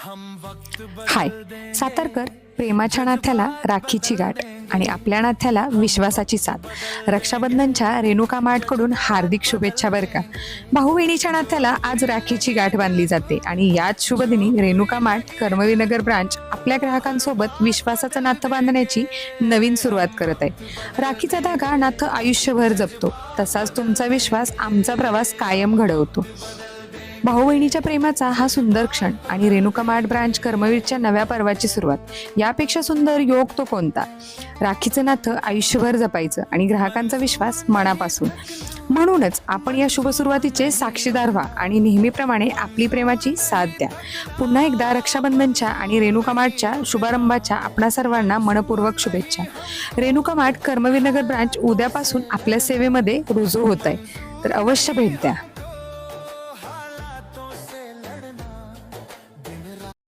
हाय सातारकर, प्रेमाच्या नात्याला राखीची गाठ आणि आपल्या नात्याला विश्वासाची साथ. रक्षाबंधनच्या रेणुका मार्टकडून हार्दिक शुभेच्छा बरं का. भाऊ बहिणीच्या नात्याला आज राखीची गाठ बांधली जाते आणि याच शुभदिनी रेणुका मार्ट कर्मवीरनगर ब्रांच आपल्या ग्राहकांसोबत विश्वासाचं नातं बांधण्याची नवीन सुरुवात करत आहे. राखीचा धागा नातं आयुष्यभर जपतो, तसाच तुमचा विश्वास आमचा प्रवास कायम घडवतो. भाऊ बहिणीच्या प्रेमाचा हा सुंदर क्षण आणि रेणुका मार्ट ब्रांच कर्मवीरच्या नव्या पर्वाची सुरुवात, यापेक्षा सुंदर योग तो कोणता. राखीचं नातं आयुष्यभर जपायचं आणि ग्राहकांचा विश्वास मनापासून. म्हणूनच आपण या शुभ सुरुवातीचे साक्षीदार व्हा आणि नेहमीप्रमाणे आपली प्रेमाची साथ द्या. पुन्हा एकदा रक्षाबंधनच्या आणि रेणुका मार्टच्या शुभारंभाच्या आपणा सर्वांना मनपूर्वक शुभेच्छा. रेणुका मार्ट कर्मवीरनगर ब्रांच उद्यापासून आपल्या सेवेमध्ये रुजू होत आहे, तर अवश्य भेट द्या.